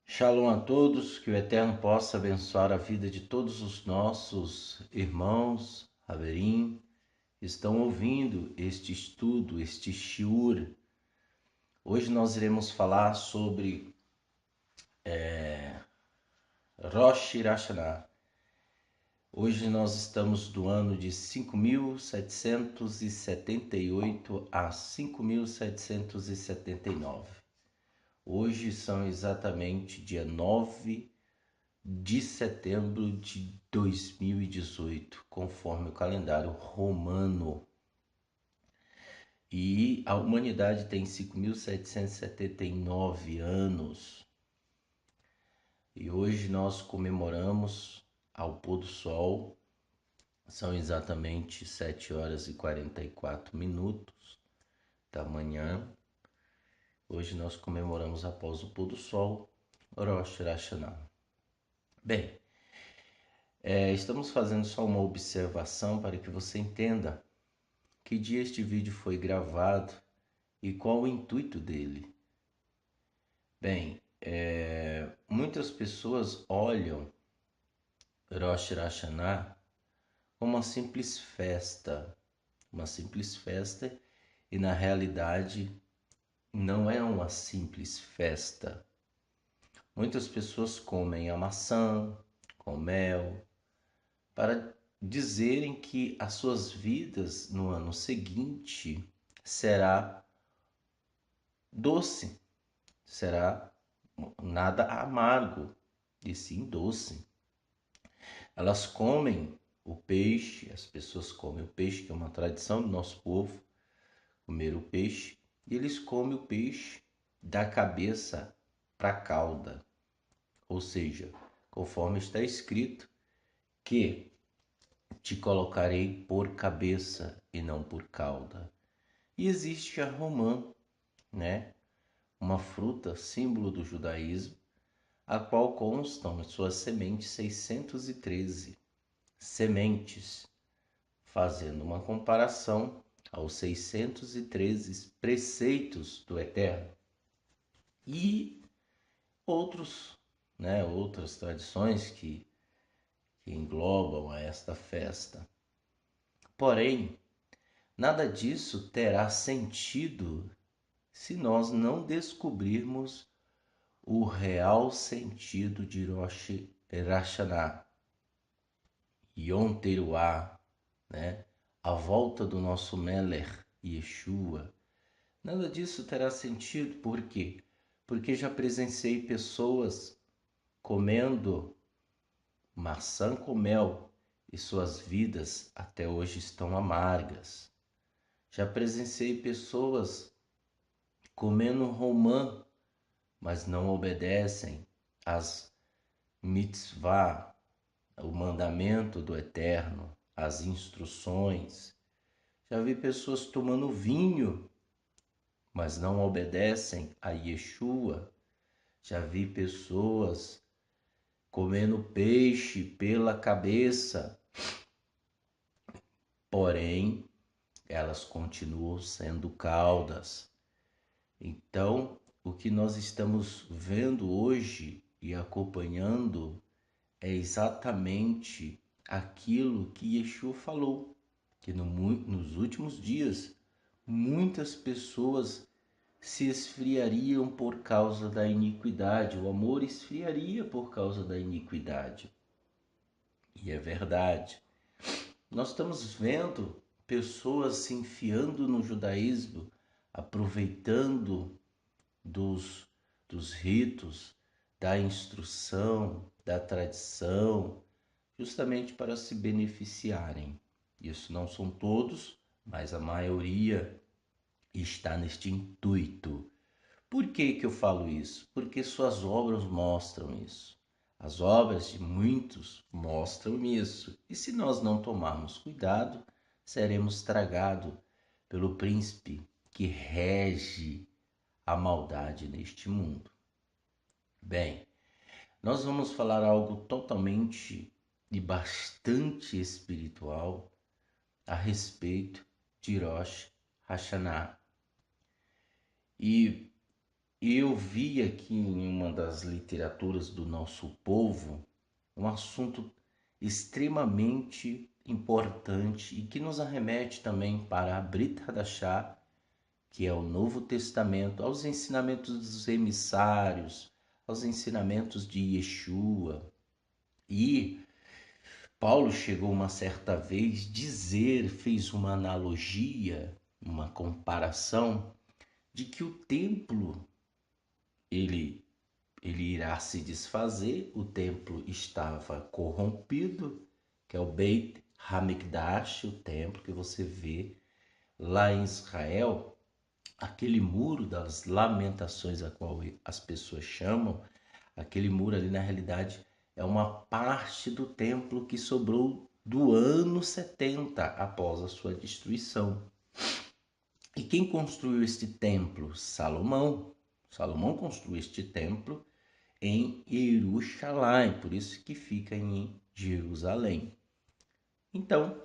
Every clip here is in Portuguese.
Shalom a todos, que o Eterno possa abençoar a vida de todos os nossos irmãos, Haverim, que estão ouvindo este estudo, este shiur. Hoje nós iremos falar sobre Rosh Hashanah. Hoje nós estamos do ano de 5.778 a 5.779. Hoje são exatamente dia 9 de setembro de 2018, conforme o calendário romano. E a humanidade tem 5.779 anos. E hoje nós comemoramos ao pôr do sol. São exatamente 7 horas e 44 minutos da manhã. Hoje nós comemoramos após o pôr do sol, Rosh Hashanah. Bem, estamos fazendo só uma observação para que você entenda que dia este vídeo foi gravado e qual o intuito dele. Bem, muitas pessoas olham Rosh Hashanah como uma simples festa, e na realidade não é uma simples festa. Muitas pessoas comem a maçã com mel para dizerem que as suas vidas no ano seguinte será doce, será nada amargo, e sim doce. Elas comem o peixe, as pessoas comem o peixe, que é uma tradição do nosso povo, comer o peixe, e eles comem o peixe da cabeça para a cauda, ou seja, conforme está escrito, que te colocarei por cabeça e não por cauda. E existe a romã, uma fruta símbolo do judaísmo, a qual constam em suas sementes 613 sementes, fazendo uma comparação aos 613 preceitos do Eterno. E outras tradições que englobam a esta festa. Porém, nada disso terá sentido se nós não descobrirmos o real sentido de Rosh Hashanah, Yom Teruah, a volta do nosso Melech, Yeshua. Nada disso terá sentido, por quê? Porque já presenciei pessoas comendo maçã com mel e suas vidas até hoje estão amargas. Já presenciei pessoas comendo romã, mas não obedecem às mitzvah, o mandamento do Eterno, as instruções. Já vi pessoas tomando vinho, mas não obedecem a Yeshua. Já vi pessoas comendo peixe pela cabeça, porém elas continuam sendo caudas. Então, o que nós estamos vendo hoje e acompanhando é exatamente aquilo que Yeshua falou, que nos últimos dias muitas pessoas se esfriariam por causa da iniquidade, o amor esfriaria por causa da iniquidade. E é verdade. Nós estamos vendo pessoas se enfiando no judaísmo, aproveitando dos ritos, da instrução, da tradição, justamente para se beneficiarem. Isso não são todos, mas a maioria está neste intuito. Por que eu falo isso? Porque suas obras mostram isso. As obras de muitos mostram isso. E se nós não tomarmos cuidado, seremos tragados pelo príncipe que rege a maldade neste mundo. Bem, nós vamos falar algo totalmente e bastante espiritual a respeito de Rosh Hashanah. E eu vi aqui em uma das literaturas do nosso povo um assunto extremamente importante e que nos arremete também para a Brit Hadashah, que é o Novo Testamento, aos ensinamentos dos emissários, aos ensinamentos de Yeshua. E Paulo chegou uma certa vez fez uma analogia, uma comparação de que o templo ele irá se desfazer, o templo estava corrompido, que é o Beit Hamikdash, o templo que você vê lá em Israel, aquele muro das lamentações a qual as pessoas chamam, aquele muro ali na realidade é uma parte do templo que sobrou do ano 70 após a sua destruição. E quem construiu este templo? Salomão. Salomão construiu este templo em Jerusalém, por isso que fica em Jerusalém. Então,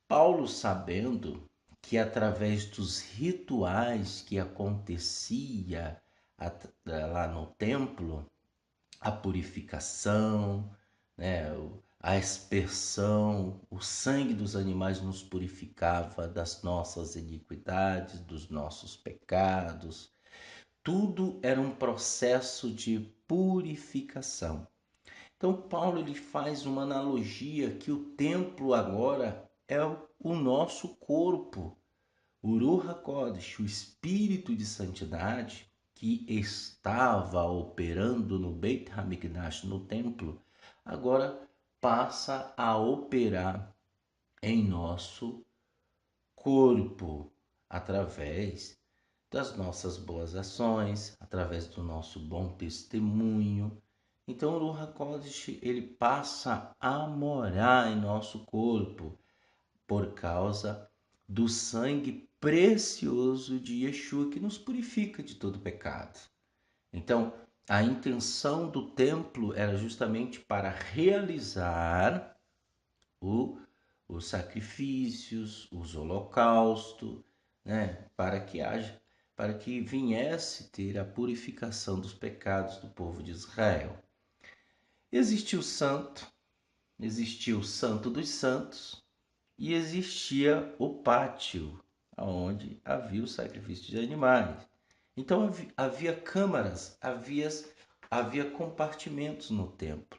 Paulo, sabendo que através dos rituais que acontecia lá no templo, a purificação, né, a aspersão, o sangue dos animais nos purificava das nossas iniquidades, dos nossos pecados. Tudo era um processo de purificação. Então Paulo ele faz uma analogia que o templo agora é o nosso corpo, o Ruach HaKodesh, o Espírito de Santidade que estava operando no Beit HaMikdash, no templo, agora passa a operar em nosso corpo através das nossas boas ações, através do nosso bom testemunho. Então o Ruach HaKodesh ele passa a morar em nosso corpo por causa do sangue precioso de Yeshua que nos purifica de todo pecado. Então, a intenção do templo era justamente para realizar os sacrifícios, os holocaustos, né, para que viesse ter a purificação dos pecados do povo de Israel. Existia o Santo dos Santos e existia o pátio, onde havia o sacrifício de animais. Então havia câmaras, havia compartimentos no templo.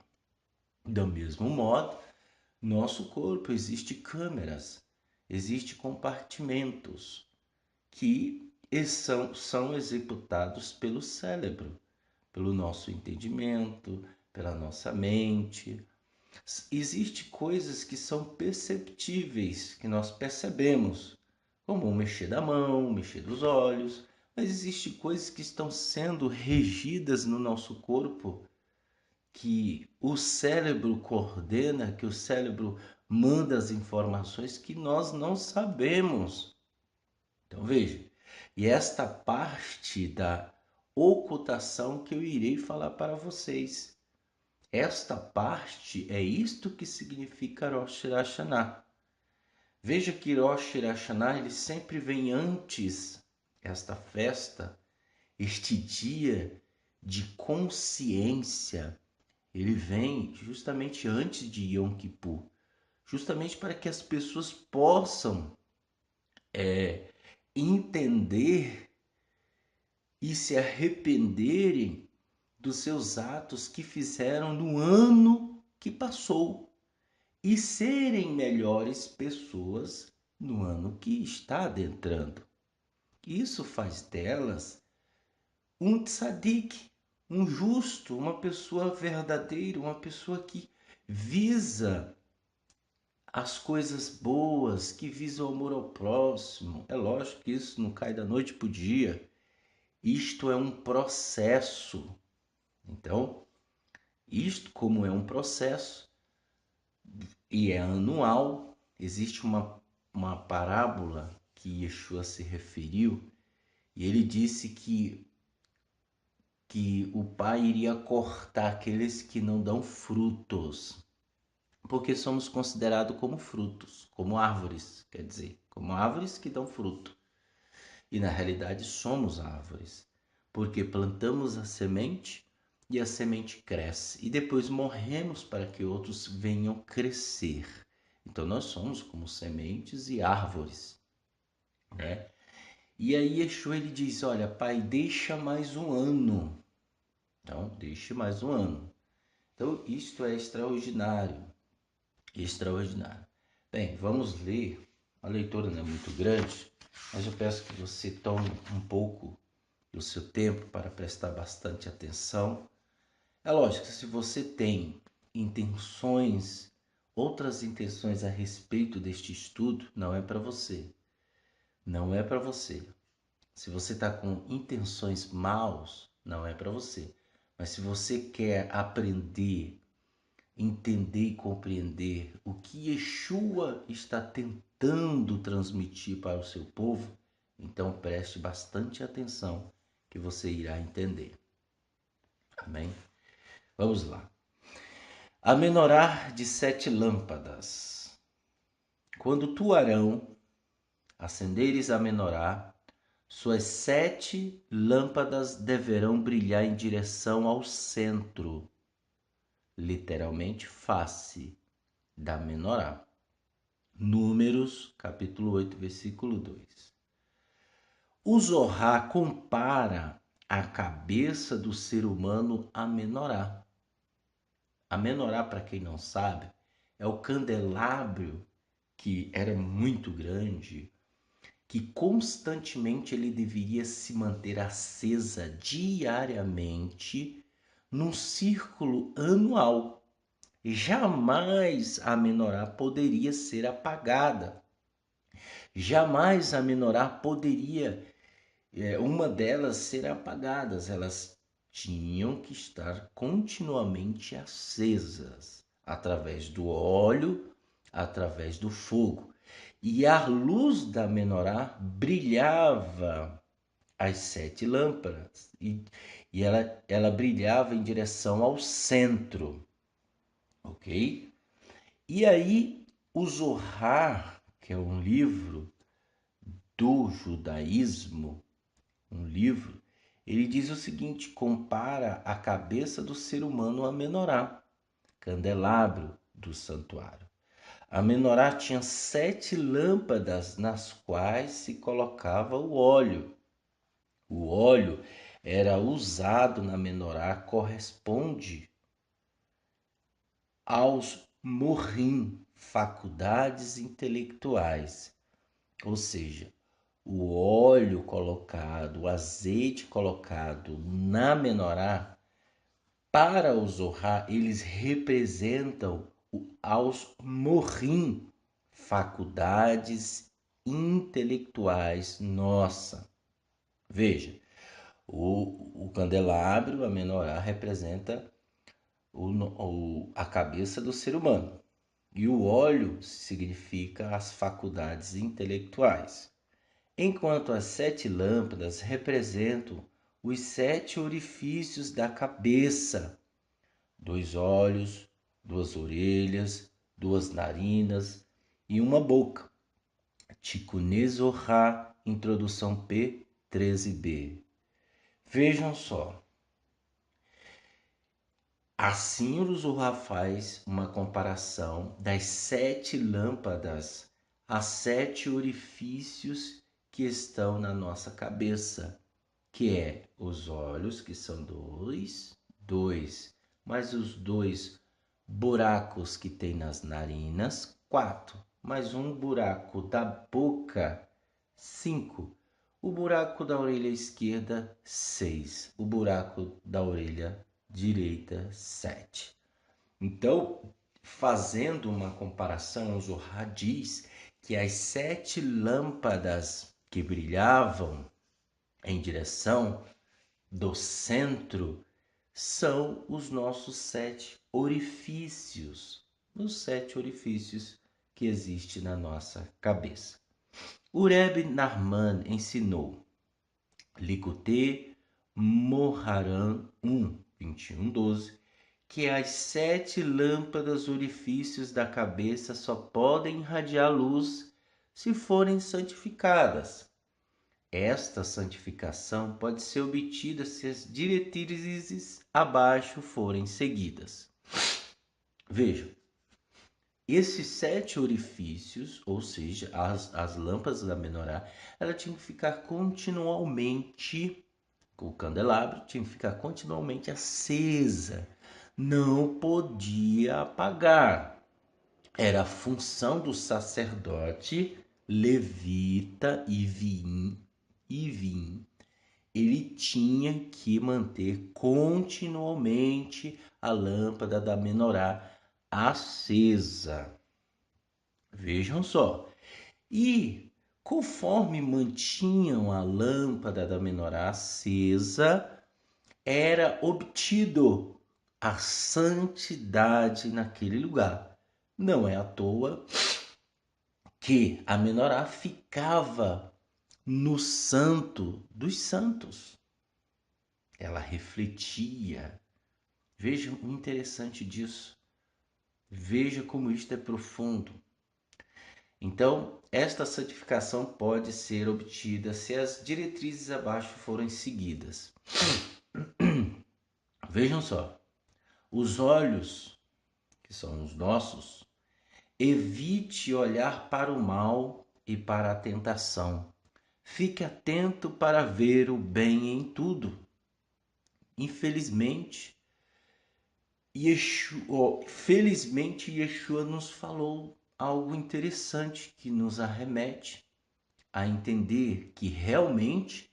Do mesmo modo, nosso corpo existe câmeras, existe compartimentos que são executados pelo cérebro, pelo nosso entendimento, pela nossa mente. Existem coisas que são perceptíveis, que nós percebemos, como o mexer da mão, o mexer dos olhos, mas existem coisas que estão sendo regidas no nosso corpo, que o cérebro coordena, que o cérebro manda as informações que nós não sabemos. Então veja, e esta parte da ocultação que eu irei falar para vocês. Esta parte é isto que significa Rosh Hashanah. Veja que Rosh Hashanah ele sempre vem antes, esta festa, este dia de consciência, ele vem justamente antes de Yom Kippur, justamente para que as pessoas possam entender e se arrependerem dos seus atos que fizeram no ano que passou e serem melhores pessoas no ano que está adentrando. Isso faz delas um tzadik, um justo, uma pessoa verdadeira, uma pessoa que visa as coisas boas, que visa o amor ao próximo. É lógico que isso não cai da noite para o dia. Isto é um processo. Então, isto como é um processo e é anual, existe uma parábola que Yeshua se referiu e ele disse que que o Pai iria cortar aqueles que não dão frutos, porque somos considerados como frutos, como árvores, quer dizer, como árvores que dão fruto. E na realidade somos árvores, porque plantamos a semente e a semente cresce e depois morremos para que outros venham crescer. Então nós somos como sementes e árvores, né? E aí Yeshua ele diz: olha, pai, deixa mais um ano. Então, deixe mais um ano. Então, isto é extraordinário. Extraordinário. Bem, vamos ler. A leitura não é muito grande, mas eu peço que você tome um pouco do seu tempo para prestar bastante atenção. É lógico, se você tem intenções, outras intenções a respeito deste estudo, não é para você. Não é para você. Se você está com intenções maus, não é para você. Mas se você quer aprender, entender e compreender o que Yeshua está tentando transmitir para o seu povo, então preste bastante atenção que você irá entender. Amém? Vamos lá. A menorá de 7 lâmpadas. Quando tu, Arão, acenderes a menorá, suas 7 lâmpadas deverão brilhar em direção ao centro, literalmente face da menorá. Números, capítulo 8, versículo 2. O Zohá compara a cabeça do ser humano à menorá. A menorá, para quem não sabe, é o candelabro que era muito grande, que constantemente ele deveria se manter acesa diariamente num círculo anual. Jamais a menorá poderia ser apagada. Jamais a menorá poderia, uma delas, ser apagadas. Elas tinham que estar continuamente acesas, através do óleo, através do fogo. E a luz da menorá brilhava as 7 lâmpadas e ela brilhava em direção ao centro, ok? E aí o Zohar, que é um livro do judaísmo, ele diz o seguinte: compara a cabeça do ser humano à menorá, candelabro do santuário. A menorá tinha 7 lâmpadas nas quais se colocava o óleo. O óleo era usado na menorá, corresponde aos morrim, faculdades intelectuais. Ou seja, o óleo colocado, o azeite colocado na menorá, para o Zohar, eles representam aos morrim, faculdades intelectuais. Nossa, veja, o candelabro, a menorá, representa a cabeça do ser humano. E o óleo significa as faculdades intelectuais. Enquanto as 7 lâmpadas representam os 7 orifícios da cabeça: 2 olhos, 2 orelhas, 2 narinas e uma boca. Tikkun Zohar, introdução P 13b. Vejam só. Assim o Zohar faz uma comparação das 7 lâmpadas a 7 orifícios que estão na nossa cabeça, que é os olhos, que são dois, mais os 2 buracos que tem nas narinas, 4, mais um buraco da boca, 5, o buraco da orelha esquerda, 6, o buraco da orelha direita, 7. Então, fazendo uma comparação, o Zohar diz que as 7 lâmpadas que brilhavam em direção do centro são os nossos 7 orifícios, os 7 orifícios que existem na nossa cabeça. O Rebbe Nachman ensinou Likutei Moharan 1, 21:12, que as 7 lâmpadas orifícios da cabeça só podem irradiar luz se forem santificadas. Esta santificação pode ser obtida se as diretrizes abaixo forem seguidas. Vejam, esses 7 orifícios, ou seja, as lâmpadas da menorá, ela tinha que ficar continuamente, o candelabro tinha que ficar continuamente acesa, não podia apagar. Era a função do sacerdote, levita e vim, ele tinha que manter continuamente a lâmpada da menorá acesa. Vejam só. E conforme mantinham a lâmpada da menorá acesa, era obtido a santidade naquele lugar. Não é à toa que a menorá ficava no santo dos santos. Ela refletia. Veja o interessante disso. Veja como isto é profundo. Então, esta santificação pode ser obtida se as diretrizes abaixo forem seguidas. Vejam só. Os olhos, que são os nossos, evite olhar para o mal e para a tentação. Fique atento para ver o bem em tudo. Felizmente, Yeshua nos falou algo interessante que nos arremete a entender que realmente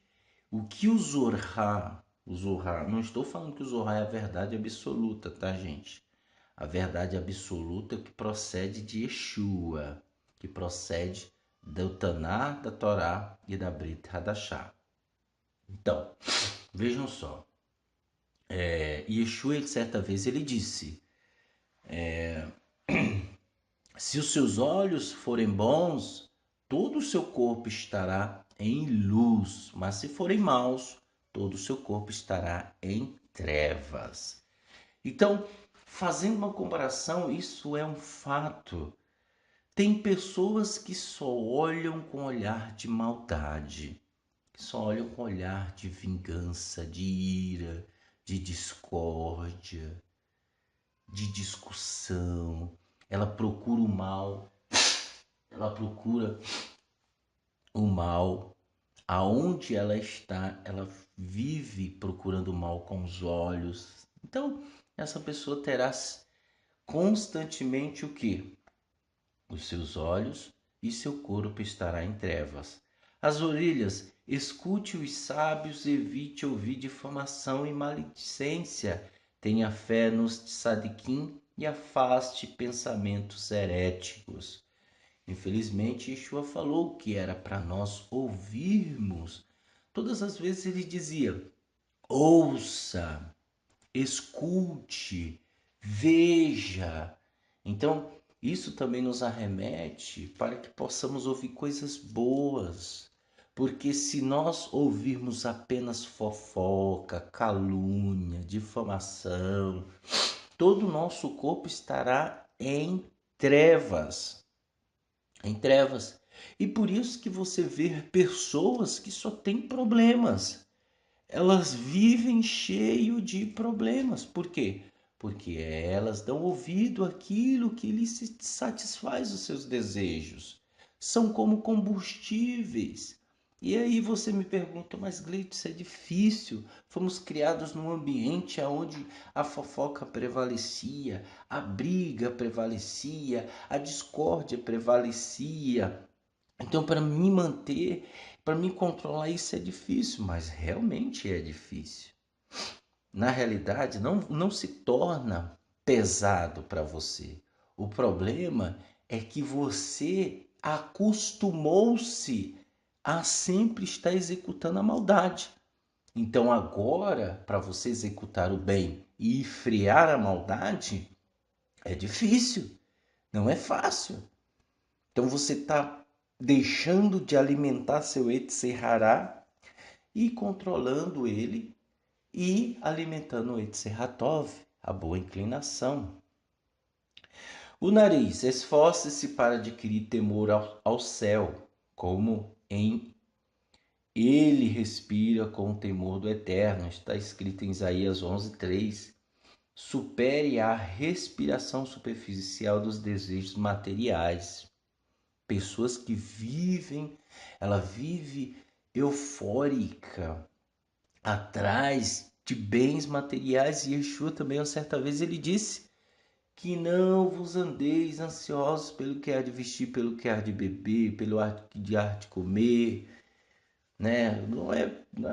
o que o Zohar, não estou falando que o Zohar é a verdade absoluta, tá, gente? A verdade absoluta é o que procede de Yeshua, que procede do Taná, da Torá e da Brit Hadashah. Então, vejam só. Yeshua, certa vez, ele disse: se os seus olhos forem bons, todo o seu corpo estará em luz, mas se forem maus, todo o seu corpo estará em trevas. Então, fazendo uma comparação, isso é um fato. Tem pessoas que só olham com olhar de maldade, que só olham com olhar de vingança, de ira, de discórdia, de discussão. Ela procura o mal, ela procura o mal. Aonde ela está, ela vive procurando o mal com os olhos. Então, essa pessoa terá constantemente o quê? Os seus olhos e seu corpo estará em trevas. As orelhas, escute os sábios, evite ouvir difamação e maledicência. Tenha fé nos tzadikim e afaste pensamentos heréticos. Infelizmente, Yeshua falou que era para nós ouvirmos. Todas as vezes ele dizia: ouça, escute, veja. Então, isso também nos arremete para que possamos ouvir coisas boas. Porque se nós ouvirmos apenas fofoca, calúnia, difamação, todo o nosso corpo estará em trevas. Em trevas. E por isso que você vê pessoas que só têm problemas. Elas vivem cheio de problemas. Por quê? Porque elas dão ouvido àquilo que lhes satisfaz os seus desejos. São como combustíveis. E aí você me pergunta, mas Gleito, isso é difícil. Fomos criados num ambiente onde a fofoca prevalecia, a briga prevalecia, a discórdia prevalecia. Então, para me manter, para me controlar, isso é difícil, mas realmente é difícil. Na realidade, não se torna pesado para você. O problema é que você acostumou-se a sempre estar executando a maldade. Então, agora, para você executar o bem e frear a maldade, é difícil, não é fácil. Então, você está deixando de alimentar seu Yetzer Hará e controlando ele e alimentando o Yetzer Hatov, a boa inclinação. O nariz, esforce-se para adquirir temor ao céu, como em ele respira com o temor do Eterno. Está escrito em Isaías 11:3. Supere a respiração superficial dos desejos materiais. Pessoas que vivem, ela vive eufórica, atrás de bens materiais. E Yeshua também, uma certa vez, ele disse que não vos andeis ansiosos pelo que há de vestir, pelo que há de beber, pelo que há de comer, né? Não é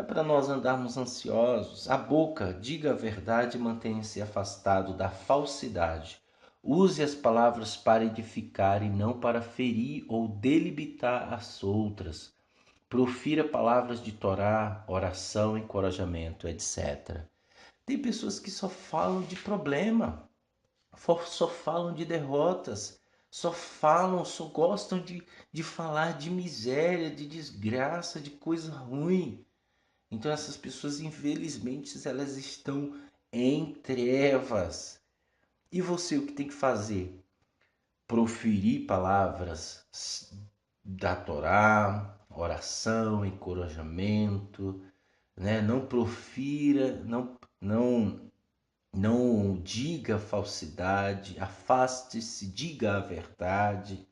para nós andarmos ansiosos. A boca, diga a verdade e mantenha-se afastado da falsidade. Use as palavras para edificar e não para ferir ou delimitar as outras. Profira palavras de Torá, oração, encorajamento, etc. Tem pessoas que só falam de problema, só falam de derrotas, só gostam de falar de miséria, de desgraça, de coisa ruim. Então essas pessoas, infelizmente, elas estão em trevas. E você, o que tem que fazer? Proferir palavras da Torá, oração, encorajamento, né? Não profira, não diga falsidade, afaste-se, diga a verdade,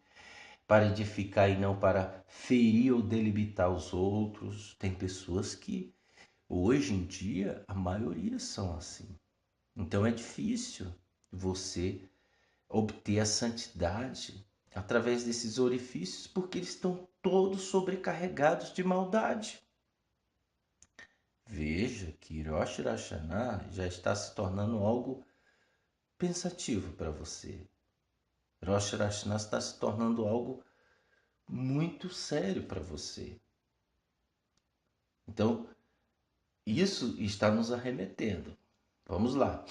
para edificar e não para ferir ou delimitar os outros. Tem pessoas que hoje em dia a maioria são assim. Então é difícil você obter a santidade através desses orifícios, porque eles estão todos sobrecarregados de maldade. Veja que Rosh Hashanah já está se tornando algo pensativo para você. Rosh Hashanah está se tornando algo muito sério para você. Então, isso está nos arremetendo. Vamos lá.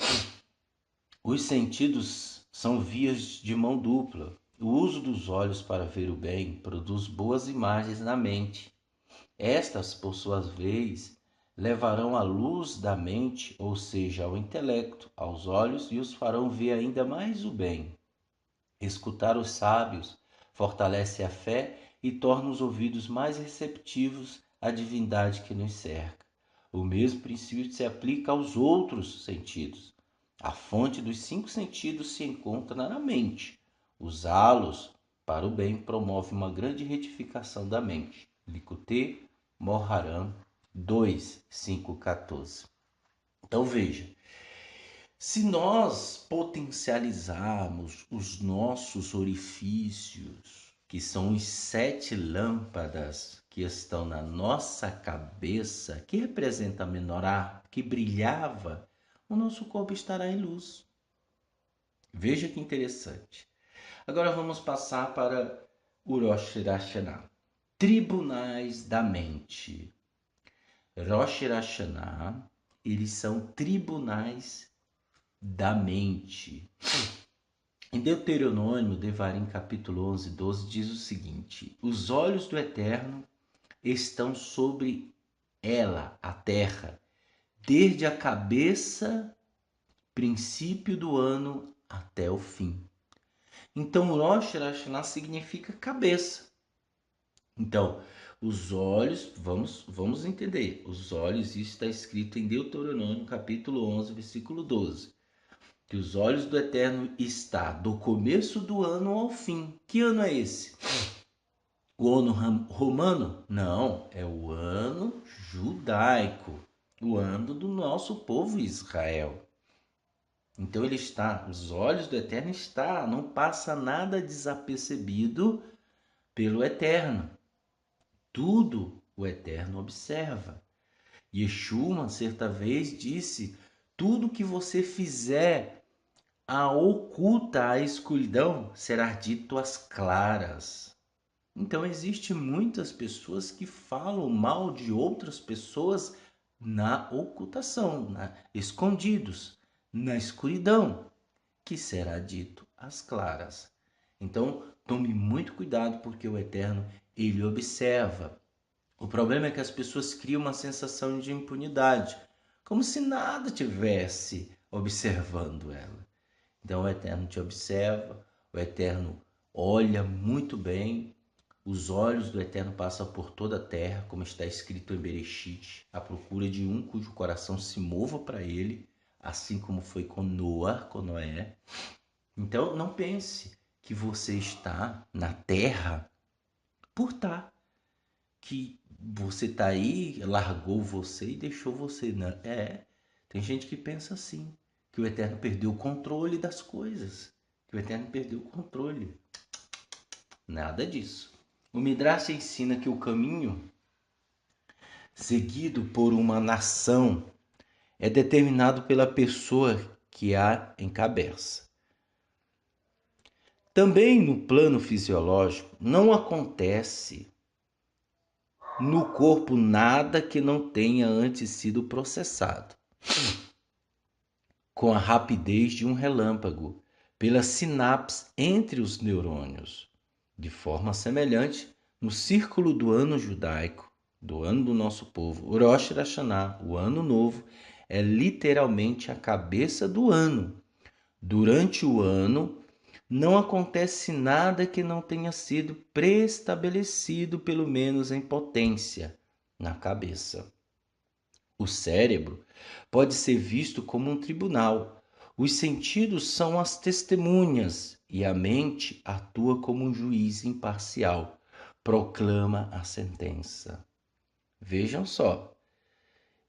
Os sentidos são vias de mão dupla. O uso dos olhos para ver o bem produz boas imagens na mente. Estas, por sua vez, levarão a luz da mente, ou seja, ao intelecto, aos olhos, e os farão ver ainda mais o bem. Escutar os sábios fortalece a fé e torna os ouvidos mais receptivos à divindade que nos cerca. O mesmo princípio se aplica aos outros sentidos. A fonte dos 5 sentidos se encontra na mente. Usá-los para o bem promove uma grande retificação da mente. Likutê Moharan 2, 5, 14. Então veja, se nós potencializarmos os nossos orifícios, que são os 7 lâmpadas que estão na nossa cabeça, que representa a menorá, que brilhava, o nosso corpo estará em luz. Veja que interessante. Agora vamos passar para o Rosh Hashanah. Tribunais da mente. Rosh Hashanah, eles são tribunais da mente. Em Deuteronômio, Devarim, capítulo 11, 12, diz o seguinte: os olhos do Eterno estão sobre ela, a terra, desde a cabeça, princípio do ano, até o fim. Então, Rosh Hashanah significa cabeça. Então, os olhos, vamos entender, os olhos, isso está escrito em Deuteronômio, capítulo 11, versículo 12. Que os olhos do Eterno está do começo do ano ao fim. Que ano é esse? O ano romano? Não, é o ano judaico, o ano do nosso povo Israel. Então ele está, os olhos do Eterno está, não passa nada desapercebido pelo Eterno. Tudo o Eterno observa. Yeshua, certa vez, disse: tudo que você fizer a oculta, a escuridão, será dito às claras. Então existe muitas pessoas que falam mal de outras pessoas na ocultação, escondidos, na escuridão, que será dito às claras. Então tome muito cuidado, porque o Eterno, ele observa. O problema é que as pessoas criam uma sensação de impunidade. como se nada tivesse observando ela. Então o Eterno te observa, o Eterno olha muito bem, os olhos do Eterno passam por toda a terra, como está escrito em Bereshit, à procura de um cujo coração se mova para ele, assim como foi com Noé, com Noé. Então não pense que você está na terra por estar, que você está aí, largou você e deixou você. Não. Tem gente que pensa assim, que o Eterno perdeu o controle das coisas, que o Eterno perdeu o controle. Nada disso. O Midrash ensina que o caminho seguido por uma nação é determinado pela pessoa que a encabeça. Também no plano fisiológico, não acontece no corpo nada que não tenha antes sido processado, com a rapidez de um relâmpago, pela sinapse entre os neurônios. De forma semelhante, no círculo do ano judaico, do ano do nosso povo, o Rosh Hashanah, o ano novo, é literalmente a cabeça do ano. Durante o ano, não acontece nada que não tenha sido pré-estabelecido, pelo menos em potência, na cabeça. O cérebro pode ser visto como um tribunal. Os sentidos são as testemunhas e a mente atua como um juiz imparcial, proclama a sentença. Vejam só.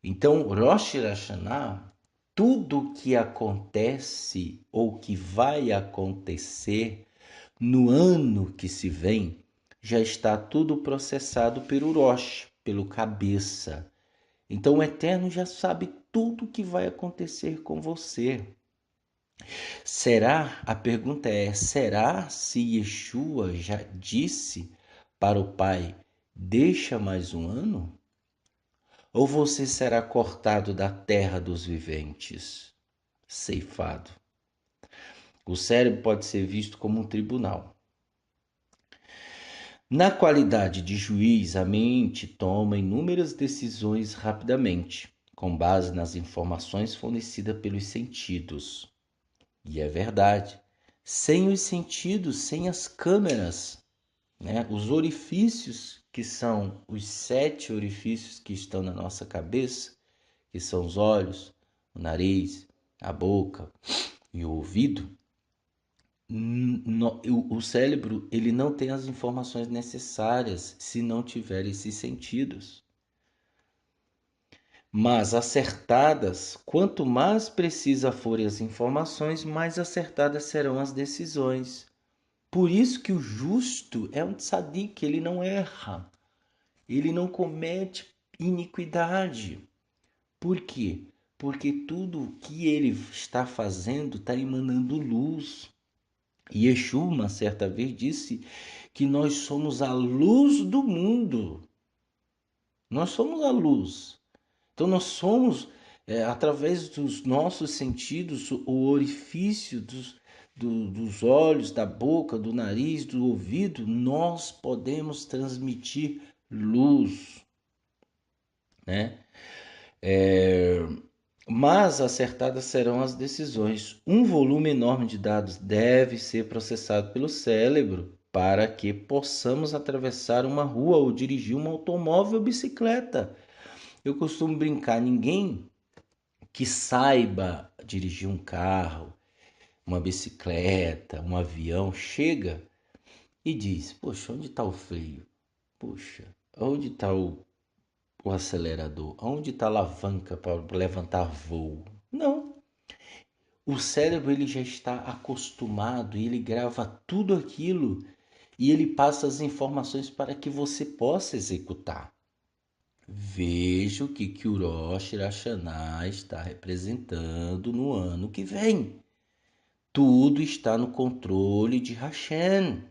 Então, Rosh Hashanah, tudo que acontece ou que vai acontecer no ano que se vem, já está tudo processado pelo Rosh, pelo cabeça. Então o Eterno já sabe tudo o que vai acontecer com você. A pergunta é, será se Yeshua já disse para o Pai, deixa mais um ano? Ou você será cortado da terra dos viventes, ceifado? O cérebro pode ser visto como um tribunal. Na qualidade de juiz, a mente toma inúmeras decisões rapidamente, com base nas informações fornecidas pelos sentidos. E é verdade, sem os sentidos, sem as câmeras, os orifícios, que são os 7 orifícios que estão na nossa cabeça, que são os olhos, o nariz, a boca e o ouvido, o cérebro ele não tem as informações necessárias se não tiver esses sentidos. Mas acertadas, quanto mais precisas forem as informações, mais acertadas serão as decisões. Por isso que o justo é um tzadik, ele não erra, ele não comete iniquidade. Por quê? Porque tudo o que ele está fazendo está emanando luz. E Yeshua, uma certa vez, disse que nós somos a luz do mundo. Nós somos a luz. Então nós somos, através dos nossos sentidos, o orifício dos olhos, da boca, do nariz, do ouvido, nós podemos transmitir luz, né? Mas acertadas serão as decisões. Um volume enorme de dados deve ser processado pelo cérebro para que possamos atravessar uma rua ou dirigir um automóvel ou bicicleta. Eu costumo brincar, ninguém que saiba dirigir um carro, uma bicicleta, um avião, chega e diz, poxa, onde está o freio? Poxa, onde está o acelerador? Onde está a alavanca para levantar voo? Não. O cérebro ele já está acostumado e ele grava tudo aquilo e ele passa as informações para que você possa executar. Veja o que o Rosh Hashanah está representando no ano que vem. Tudo está no controle de Hashem.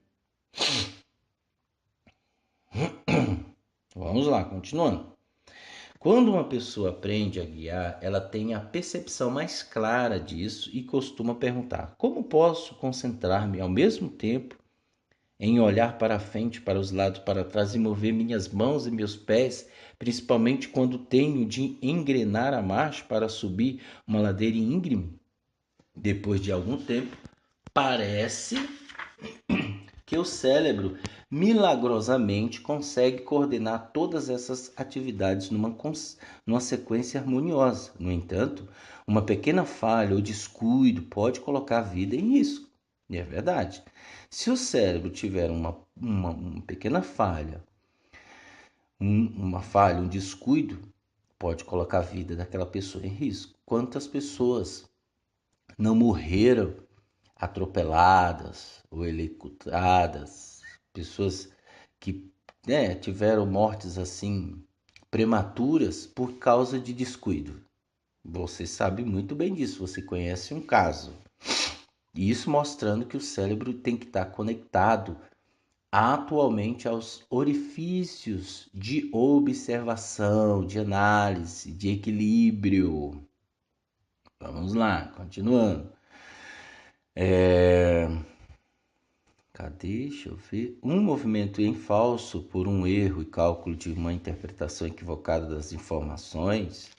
Vamos lá, continuando. Quando uma pessoa aprende a guiar, ela tem a percepção mais clara disso e costuma perguntar: como posso concentrar-me ao mesmo tempo em olhar para a frente, para os lados, para trás e mover minhas mãos e meus pés, principalmente quando tenho de engrenar a marcha para subir uma ladeira íngreme? Depois de algum tempo, parece que o cérebro milagrosamente consegue coordenar todas essas atividades numa sequência harmoniosa. No entanto, uma pequena falha ou descuido pode colocar a vida em risco. E é verdade. Se o cérebro tiver uma pequena falha, um descuido, pode colocar a vida daquela pessoa em risco. Quantas pessoas não morreram atropeladas ou eletrocutadas, pessoas que tiveram mortes assim prematuras por causa de descuido. Você sabe muito bem disso, você conhece um caso. E isso mostrando que o cérebro tem que estar conectado atualmente aos orifícios de observação, de análise, de equilíbrio. Vamos lá, continuando. Cadê? Deixa eu ver. Um movimento em falso por um erro e cálculo de uma interpretação equivocada das informações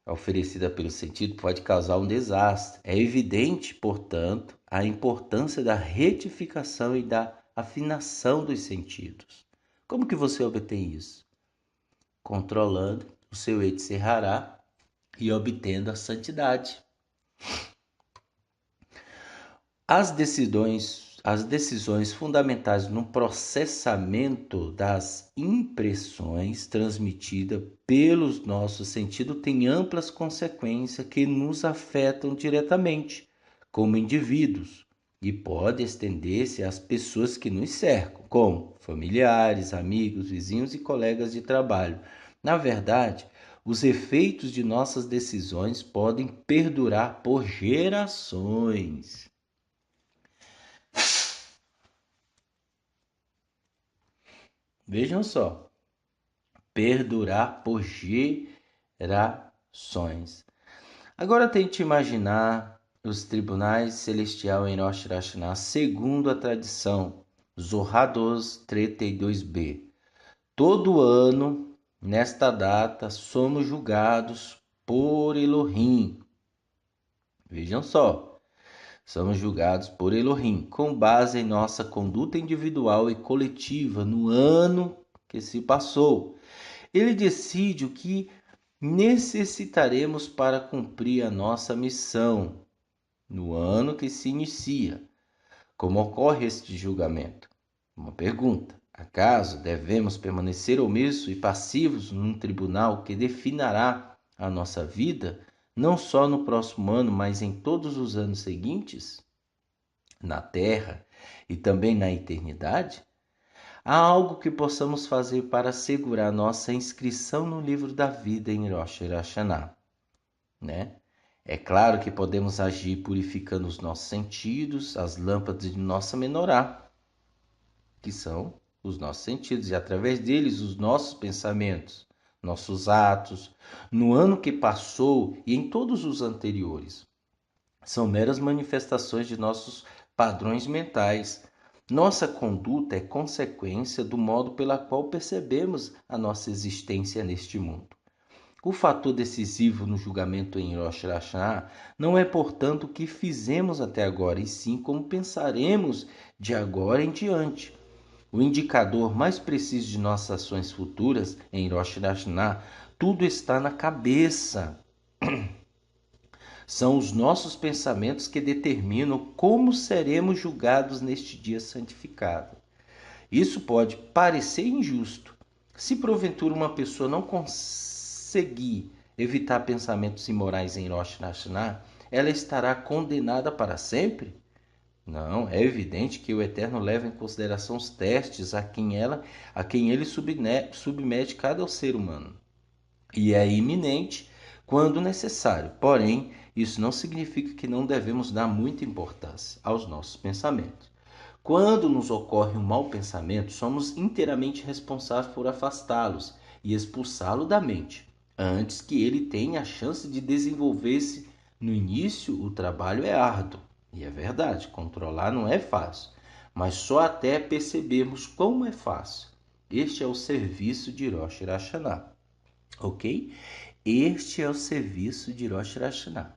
oferecida pelo sentido pode causar um desastre. É evidente, portanto, a importância da retificação e da afinação dos sentidos. Como que você obtém isso? Controlando o seu Etserhará e obtendo a santidade. As decisões fundamentais no processamento das impressões transmitidas pelos nossos sentidos têm amplas consequências que nos afetam diretamente, como indivíduos, e pode estender-se às pessoas que nos cercam, como familiares, amigos, vizinhos e colegas de trabalho. Na verdade, os efeitos de nossas decisões podem perdurar por gerações. Vejam só, perdurar por gerações. Agora tente imaginar os tribunais celestiais em Rosh Hashanah, segundo a tradição Zohar 32b. Todo ano, nesta data, somos julgados por Elohim. Vejam só, somos julgados por Elohim, com base em nossa conduta individual e coletiva no ano que se passou. Ele decide o que necessitaremos para cumprir a nossa missão no ano que se inicia. Como ocorre este julgamento? Uma pergunta. Acaso devemos permanecer omissos e passivos num tribunal que definirá a nossa vida, não só no próximo ano, mas em todos os anos seguintes? Na Terra e também na eternidade? Há algo que possamos fazer para assegurar nossa inscrição no livro da vida em Rosh Hashanah, né? É claro que podemos agir purificando os nossos sentidos, as lâmpadas de nossa menorá, que são os nossos sentidos, e através deles os nossos pensamentos, nossos atos, no ano que passou e em todos os anteriores. São meras manifestações de nossos padrões mentais. Nossa conduta é consequência do modo pela qual percebemos a nossa existência neste mundo. O fator decisivo no julgamento em Rosh Hashanah não é, portanto, o que fizemos até agora, e sim como pensaremos de agora em diante. O indicador mais preciso de nossas ações futuras em Rosh Hashanah, tudo está na cabeça. São os nossos pensamentos que determinam como seremos julgados neste dia santificado. Isso pode parecer injusto. Se porventura uma pessoa não conseguir evitar pensamentos imorais em Rosh Hashanah, ela estará condenada para sempre? Não, é evidente que o Eterno leva em consideração os testes a quem ele submete cada ser humano. E é iminente quando necessário. Porém, isso não significa que não devemos dar muita importância aos nossos pensamentos. Quando nos ocorre um mau pensamento, somos inteiramente responsáveis por afastá-los e expulsá-lo da mente, antes que ele tenha a chance de desenvolver-se. No início, o trabalho é árduo, e é verdade, controlar não é fácil, mas só até percebermos como é fácil. Este é o serviço de Rosh Hashanah, ok? Este é o serviço de Rosh Hashanah.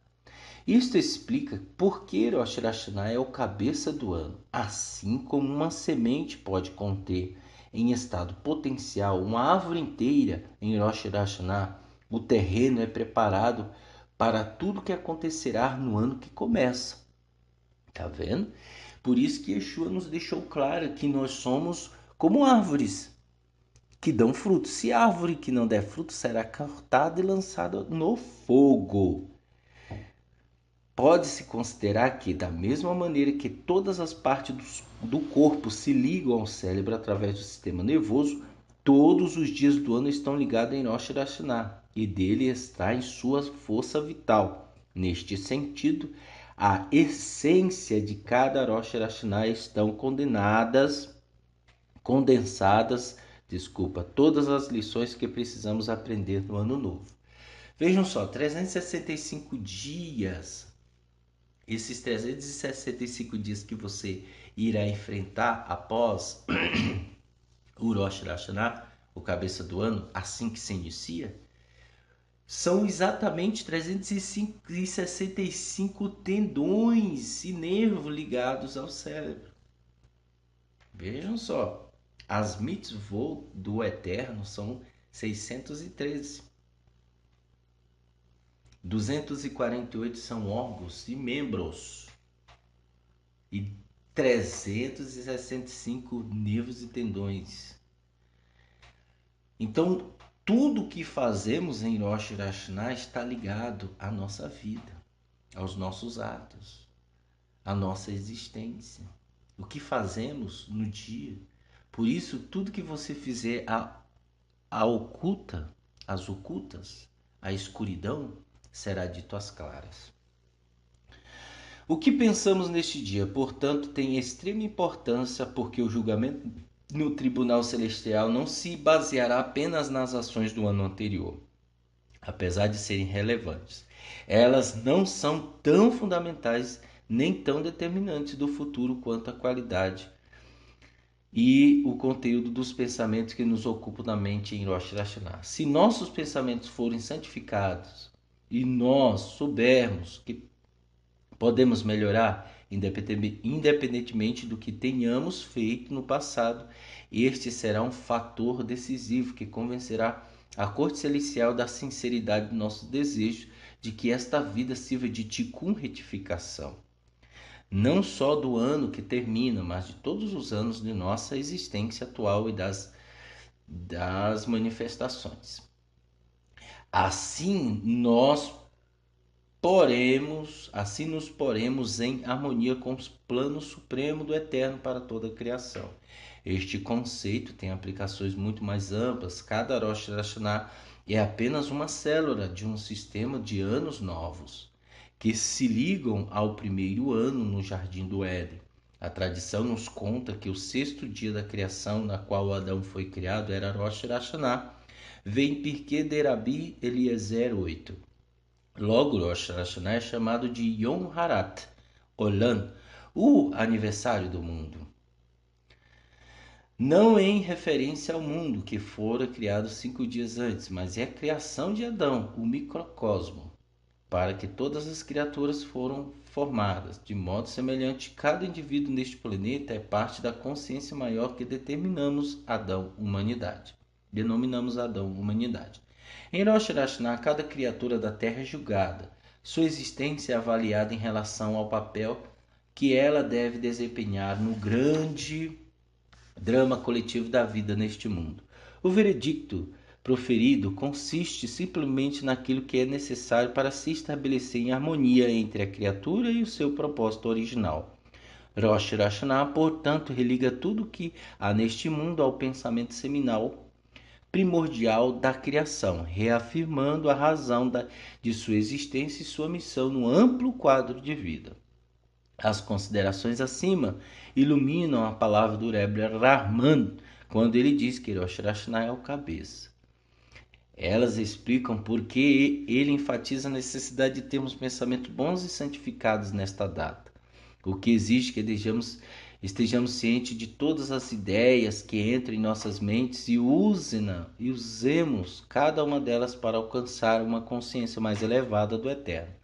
Isto explica por que Rosh Hashanah é o cabeça do ano, assim como uma semente pode conter em estado potencial uma árvore inteira em Rosh Hashanah. O terreno é preparado para tudo que acontecerá no ano que começa. Tá vendo? Por isso que Yeshua nos deixou claro que nós somos como árvores que dão fruto. Se a árvore que não der fruto será cortada e lançada no fogo. Pode-se considerar que, da mesma maneira que todas as partes do corpo se ligam ao cérebro através do sistema nervoso, todos os dias do ano estão ligados em Rosh Hashanah e dele está em sua força vital. Neste sentido, a essência de cada Rosh Hashanah estão condensadas, todas as lições que precisamos aprender no ano novo. Vejam só, 365 dias. Esses 365 dias que você irá enfrentar após o Rosh Hashanah, o cabeça do ano, assim que se inicia, são exatamente 365 tendões e nervos ligados ao cérebro. Vejam só, as mitzvot do Eterno são 613. 248 são órgãos e membros e 365 nervos e tendões. Então, tudo que fazemos em Rosh Hashanah está ligado à nossa vida, aos nossos atos, à nossa existência. O que fazemos no dia. Por isso, tudo que você fizer às ocultas, à escuridão, será dito às claras. O que pensamos neste dia, portanto, tem extrema importância, porque o julgamento no tribunal celestial não se baseará apenas nas ações do ano anterior, apesar de serem relevantes. Elas não são tão fundamentais nem tão determinantes do futuro quanto a qualidade e o conteúdo dos pensamentos que nos ocupam na mente em Rosh Hashanah. Se nossos pensamentos forem santificados e nós soubermos que podemos melhorar independentemente do que tenhamos feito no passado, este será um fator decisivo que convencerá a corte celestial da sinceridade do nosso desejo de que esta vida sirva de tikkun, retificação, não só do ano que termina, mas de todos os anos de nossa existência atual e das manifestações. Assim nos poremos em harmonia com o plano supremo do Eterno para toda a criação. Este conceito tem aplicações muito mais amplas. Cada Rosh Hashanah é apenas uma célula de um sistema de anos novos, que se ligam ao primeiro ano no Jardim do Éden. A tradição nos conta que o sexto dia da criação, na qual Adão foi criado, era Rosh Hashanah. Vem Pirkei de Rabi Eliezer 8. Logo, Rosh Hashanah é chamado de Yom Harat Olam, o aniversário do mundo. Não em referência ao mundo que fora criado 5 dias antes, mas é a criação de Adão, o microcosmo, para que todas as criaturas foram formadas. De modo semelhante, cada indivíduo neste planeta é parte da consciência maior que denominamos Adão, humanidade. Em Rosh Hashanah, cada criatura da Terra é julgada. Sua existência é avaliada em relação ao papel que ela deve desempenhar no grande drama coletivo da vida neste mundo. O veredicto proferido consiste simplesmente naquilo que é necessário para se estabelecer em harmonia entre a criatura e o seu propósito original. Rosh Hashanah, portanto, religa tudo o que há neste mundo ao pensamento seminal primordial da criação, reafirmando a razão de sua existência e sua missão no amplo quadro de vida. As considerações acima iluminam a palavra do Rebbe Rahman quando ele diz que Rosh Hashanah é o cabeça. Elas explicam por que ele enfatiza a necessidade de termos pensamentos bons e santificados nesta data, o que exige que estejamos Estejamos cientes de todas as ideias que entram em nossas mentes e usemos cada uma delas para alcançar uma consciência mais elevada do Eterno.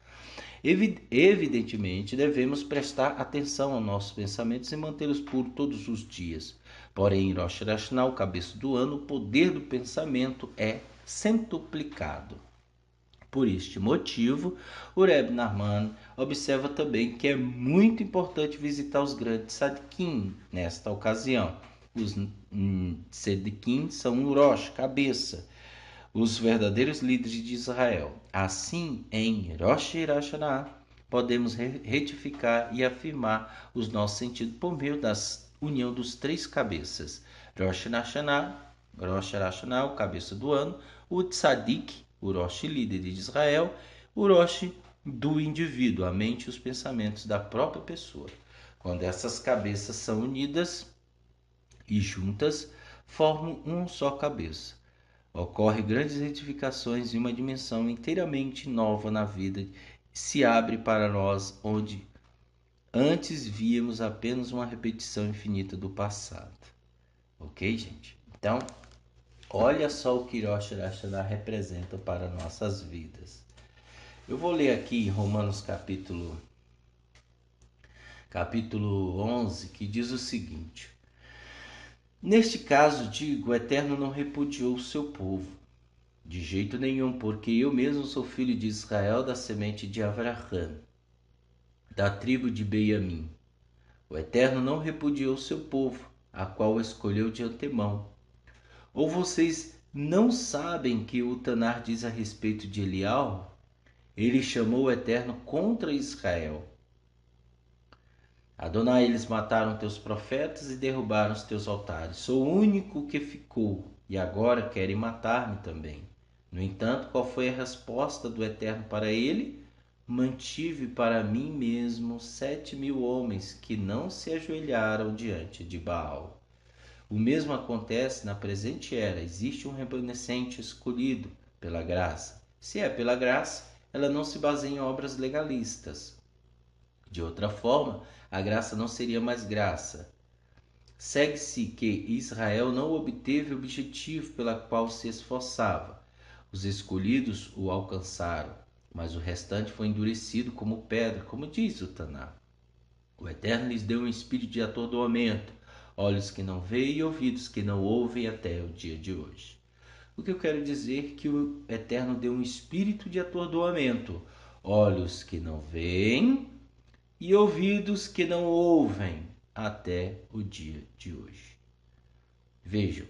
Evidentemente, devemos prestar atenção aos nossos pensamentos e mantê-los puros todos os dias. Porém, em Rosh Hashanah, o cabeça do ano, o poder do pensamento é centuplicado. Por este motivo, o Reb Nachman observa também que é muito importante visitar os grandes tzadikim nesta ocasião. Os tzadikim são o Rosh, cabeça, os verdadeiros líderes de Israel. Assim, em Rosh Hashanah, podemos retificar e afirmar os nossos sentidos por meio da união dos três cabeças. Rosh Hashanah, o cabeça do ano, o Tzadik, o Rosh líder de Israel, o Rosh do indivíduo, a mente e os pensamentos da própria pessoa. Quando essas cabeças são unidas e juntas, formam uma só cabeça. Ocorre grandes retificações e uma dimensão inteiramente nova na vida se abre para nós, onde antes víamos apenas uma repetição infinita do passado. Ok, gente? Então, olha só o que Rosh Hashanah representa para nossas vidas. Eu vou ler aqui em Romanos capítulo 11, que diz o seguinte: Neste caso, digo, o Eterno não repudiou o seu povo, de jeito nenhum, porque eu mesmo sou filho de Israel, da semente de Avraham, da tribo de Benjamim. O Eterno não repudiou o seu povo, a qual escolheu de antemão. Ou vocês não sabem que o Tanar diz a respeito de Elial? Ele chamou o Eterno contra Israel. Adonai, eles mataram teus profetas e derrubaram os teus altares. Sou o único que ficou, e agora querem matar-me também. No entanto, qual foi a resposta do Eterno para ele? Mantive para mim mesmo 7.000 homens que não se ajoelharam diante de Baal. O mesmo acontece na presente era. Existe um remanescente escolhido pela graça. Se é pela graça, ela não se baseia em obras legalistas. De outra forma, a graça não seria mais graça. Segue-se que Israel não obteve o objetivo pela qual se esforçava. Os escolhidos o alcançaram, mas o restante foi endurecido como pedra, como diz o Taná. O Eterno lhes deu um espírito de atordoamento, olhos que não veem e ouvidos que não ouvem até o dia de hoje. O que eu quero dizer é que o Eterno deu um espírito de atordoamento, olhos que não veem e ouvidos que não ouvem até o dia de hoje. Vejam,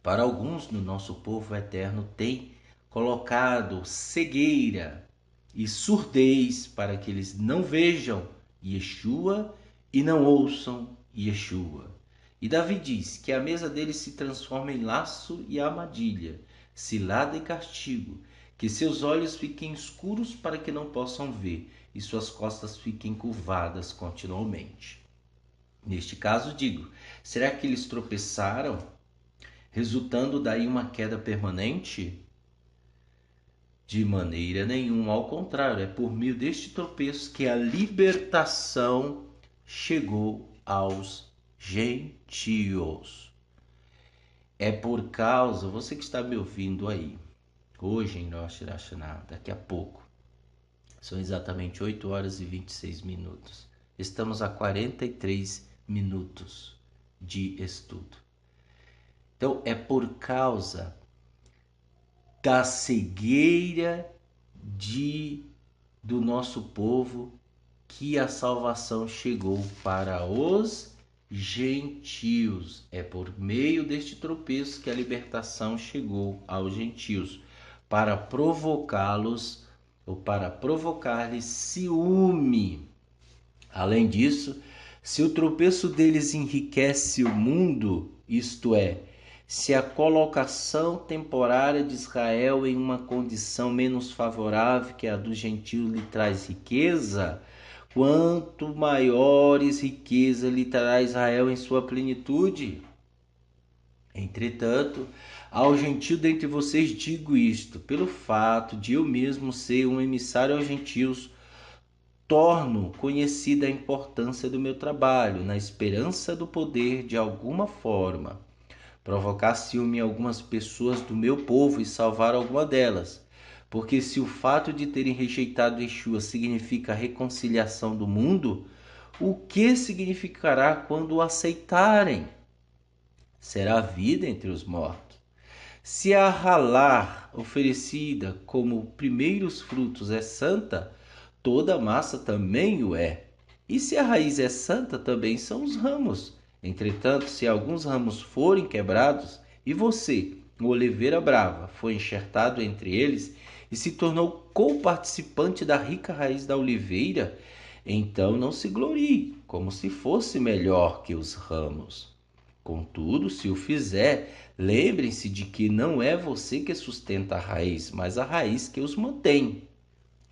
para alguns no nosso povo, o Eterno tem colocado cegueira e surdez para que eles não vejam Yeshua e não ouçam Yeshua. E Davi diz que a mesa deles se transforma em laço e armadilha, cilada e castigo, que seus olhos fiquem escuros para que não possam ver e suas costas fiquem curvadas continuamente. Neste caso, digo, será que eles tropeçaram, resultando daí uma queda permanente? De maneira nenhuma, ao contrário, é por meio deste tropeço que a libertação chegou aos gentios. É por causa, você que está me ouvindo aí, hoje em Rosh Hashanah, daqui a pouco, são exatamente 8 horas e 26 minutos. Estamos a 43 minutos de estudo. Então, é por causa da cegueira do nosso povo que a salvação chegou para os gentios. É por meio deste tropeço que a libertação chegou aos gentios, para provocá-los ou para provocar-lhes ciúme. Além disso, se o tropeço deles enriquece o mundo, isto é, se a colocação temporária de Israel em uma condição menos favorável que a dos gentios lhe traz riqueza, quanto maiores riquezas lhe trará Israel em sua plenitude. Entretanto, ao gentio dentre vocês digo isto, pelo fato de eu mesmo ser um emissário aos gentios, torno conhecida a importância do meu trabalho, na esperança do poder, de alguma forma, provocar ciúme em algumas pessoas do meu povo e salvar alguma delas. Porque se o fato de terem rejeitado Yeshua significa a reconciliação do mundo, o que significará quando o aceitarem? Será a vida entre os mortos. Se a ralar oferecida como primeiros frutos é santa, toda a massa também o é. E se a raiz é santa, também são os ramos. Entretanto, se alguns ramos forem quebrados, e você, o oliveira brava, foi enxertado entre eles e se tornou co-participante da rica raiz da oliveira, então não se glorie, como se fosse melhor que os ramos. Contudo, se o fizer, lembrem-se de que não é você que sustenta a raiz, mas a raiz que os mantém.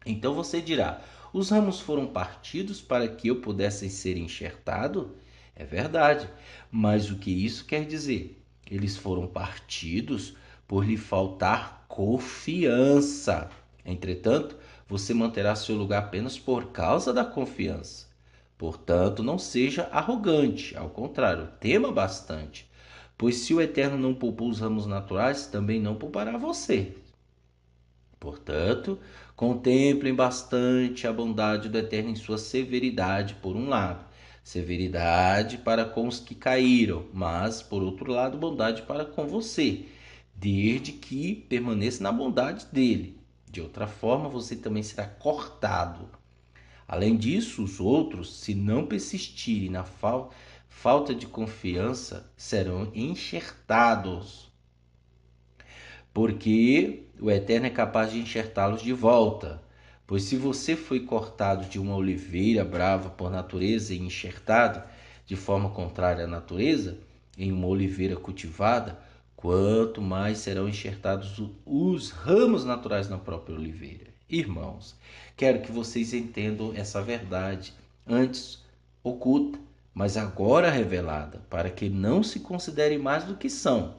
Então você dirá: os ramos foram partidos para que eu pudesse ser enxertado? É verdade, mas o que isso quer dizer? Eles foram partidos por lhe faltar confiança. Entretanto, você manterá seu lugar apenas por causa da confiança. Portanto, não seja arrogante, ao contrário, tema bastante, pois se o Eterno não poupou os ramos naturais, também não poupará você. Portanto, contemplem bastante a bondade do Eterno em sua severidade, por um lado, severidade para com os que caíram, mas, por outro lado, bondade para com você, desde que permaneça na bondade dele. De outra forma, você também será cortado. Além disso, os outros, se não persistirem na falta de confiança, serão enxertados, porque o Eterno é capaz de enxertá-los de volta. Pois se você foi cortado de uma oliveira brava por natureza e enxertado de forma contrária à natureza, em uma oliveira cultivada, quanto mais serão enxertados os ramos naturais na própria oliveira. Irmãos, quero que vocês entendam essa verdade, antes oculta, mas agora revelada, para que não se considerem mais do que são.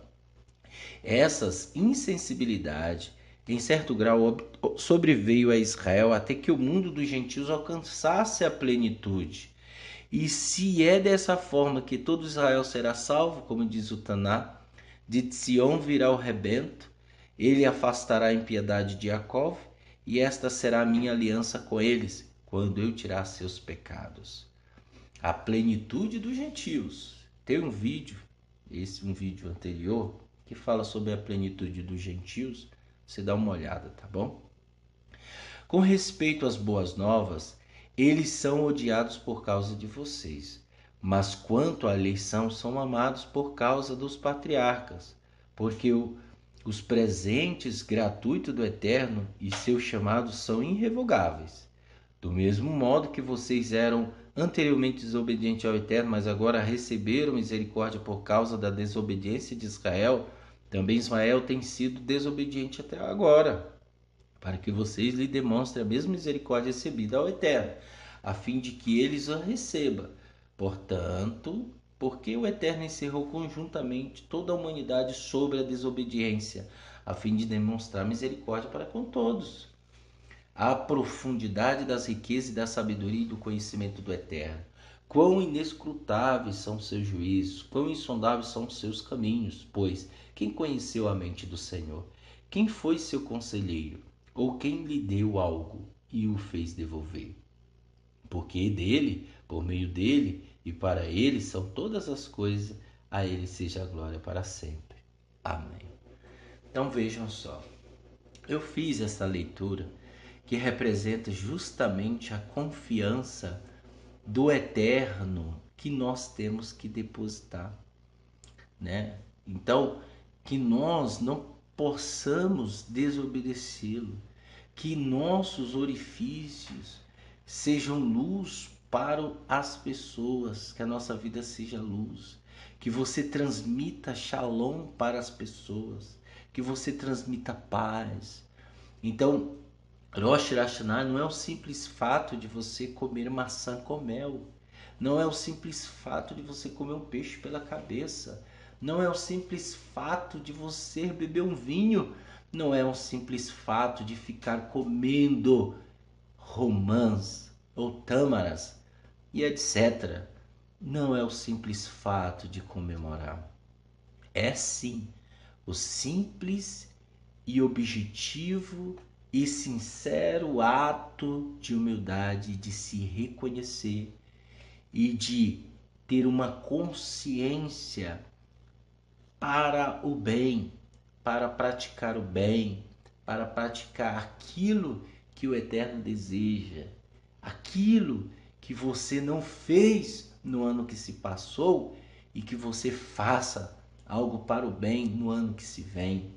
Essas insensibilidade, em certo grau, sobreveio a Israel até que o mundo dos gentios alcançasse a plenitude. E se é dessa forma que todo Israel será salvo, como diz o Taná, de Sion virá o rebento, ele afastará a impiedade de Jacó, e esta será a minha aliança com eles, quando eu tirar seus pecados. A plenitude dos gentios. Tem um vídeo, um vídeo anterior, que fala sobre a plenitude dos gentios. Você dá uma olhada, tá bom? Com respeito às boas novas, eles são odiados por causa de vocês. Mas quanto à eleição, são amados por causa dos patriarcas, porque os presentes gratuitos do Eterno e seus chamados são irrevogáveis. Do mesmo modo que vocês eram anteriormente desobedientes ao Eterno, mas agora receberam misericórdia por causa da desobediência de Israel, também Israel tem sido desobediente até agora, para que vocês lhe demonstrem a mesma misericórdia recebida ao Eterno, a fim de que eles a receba. Portanto, porque o Eterno encerrou conjuntamente toda a humanidade sobre a desobediência, a fim de demonstrar misericórdia para com todos. A profundidade das riquezas e da sabedoria e do conhecimento do Eterno. Quão inescrutáveis são seus juízos, quão insondáveis são seus caminhos, pois quem conheceu a mente do Senhor? Quem foi seu conselheiro? Ou quem lhe deu algo e o fez devolver? Porque dele, por meio dele e para ele são todas as coisas, a ele seja a glória para sempre. Amém. Então vejam só, eu fiz essa leitura que representa justamente a confiança do Eterno que nós temos que depositar, né? Então, que nós não possamos desobedecê-lo, que nossos orifícios sejam luz para as pessoas, que a nossa vida seja luz, que você transmita shalom para as pessoas, que você transmita paz. Então, Rosh Hashanah não é o simples fato de você comer maçã com mel. Não é o simples fato de você comer um peixe pela cabeça. Não é o simples fato de você beber um vinho. Não é o simples fato de ficar comendo romãs, ou tâmaras e etc. Não é o simples fato de comemorar. É sim o simples e objetivo e sincero ato de humildade, de se reconhecer e de ter uma consciência para o bem, para praticar o bem, para praticar aquilo que o Eterno deseja, aquilo que você não fez no ano que se passou e que você faça algo para o bem no ano que se vem,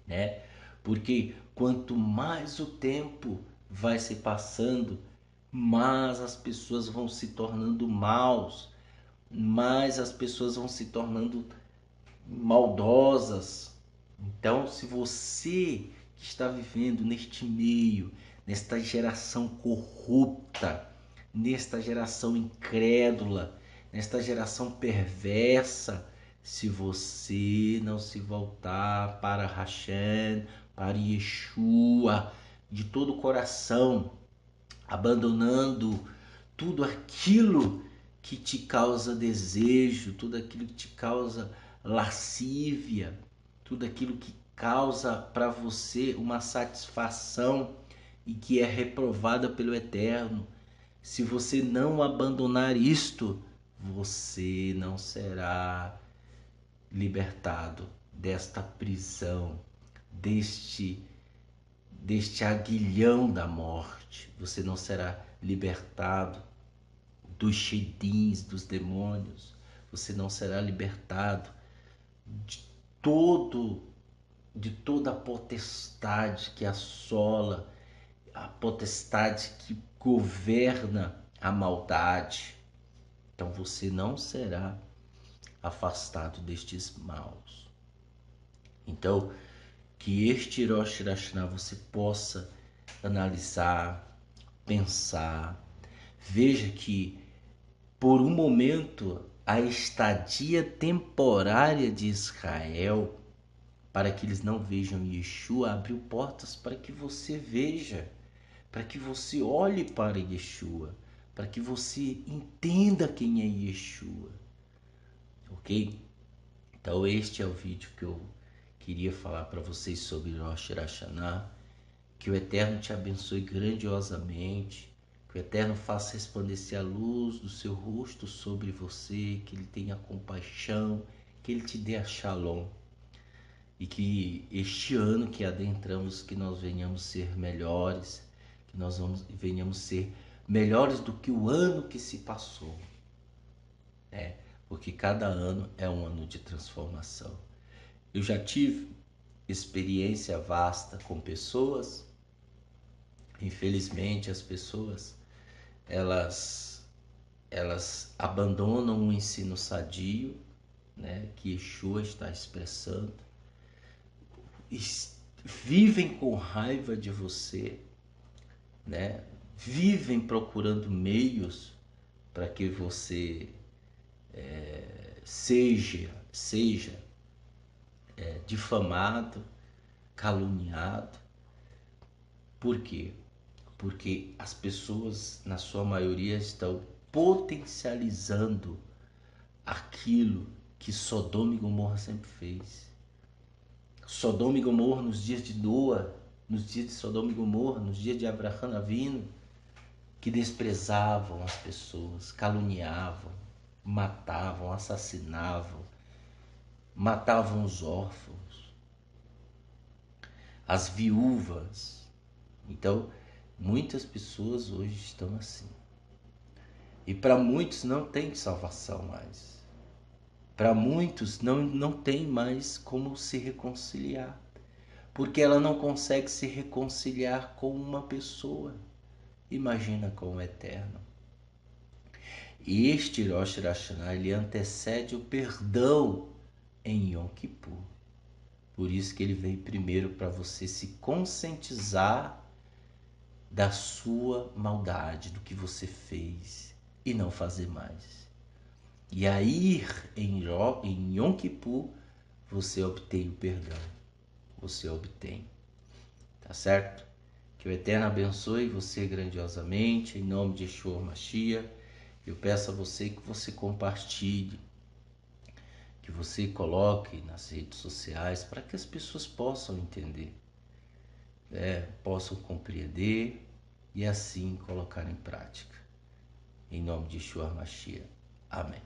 né? Porque quanto mais o tempo vai se passando, mais as pessoas vão se tornando maus, mais as pessoas vão se tornando maldosas. Então, se você que está vivendo neste meio, nesta geração corrupta, nesta geração incrédula, nesta geração perversa, se você não se voltar para Hashem, para Yeshua, de todo o coração, abandonando tudo aquilo que te causa desejo, tudo aquilo que te causa lascívia, tudo aquilo que causa para você uma satisfação e que é reprovada pelo Eterno. Se você não abandonar isto, você não será libertado desta prisão, deste aguilhão da morte. Você não será libertado dos shedins, dos demônios. Você não será libertado de todo de toda a potestade que assola, a potestade que governa a maldade. Então você não será afastado destes maus. Então, que este Rosh Hashanah você possa analisar, pensar. Veja que, por um momento, a estadia temporária de Israel, para que eles não vejam Yeshua, abriu portas para que você veja, para que você olhe para Yeshua, para que você entenda quem é Yeshua, ok? Então este é o vídeo que eu queria falar para vocês sobre Rosh Hashanah. Que o Eterno te abençoe grandiosamente, que o Eterno faça resplandecer a luz do seu rosto sobre você, que Ele tenha compaixão, que Ele te dê a shalom. E que este ano que adentramos, que nós venhamos ser melhores, que nós venhamos ser melhores do que o ano que se passou, né? Porque cada ano é um ano de transformação. Eu já tive experiência vasta com pessoas. Infelizmente as pessoas elas abandonam o ensino sadio, né, que Yeshua está expressando, e vivem com raiva de você, né? Vivem procurando meios para que você seja difamado, caluniado. Por quê? Porque as pessoas, na sua maioria, estão potencializando aquilo que Sodoma e Gomorra sempre fez. Sodoma e Gomorra nos dias de Noa, nos dias de Sodoma e Gomorra, nos dias de Abraham Avino, que desprezavam as pessoas, caluniavam, matavam, assassinavam, matavam os órfãos, as viúvas. Então, muitas pessoas hoje estão assim. E para muitos não tem salvação mais. Para muitos não tem mais como se reconciliar. Porque ela não consegue se reconciliar com uma pessoa. Imagina com o Eterno. E este Rosh Hashanah, ele antecede o perdão em Yom Kippur. Por isso que ele veio primeiro para você se conscientizar da sua maldade, do que você fez e não fazer mais. E aí em Yom Kippur você obtém o perdão. Você obtém. Tá certo? Que o Eterno abençoe você grandiosamente, em nome de Yeshua Mashiach. Eu peço a você que você compartilhe, que você coloque nas redes sociais para que as pessoas possam entender, possam compreender e assim colocar em prática. Em nome de Yeshua Mashiach. Amém.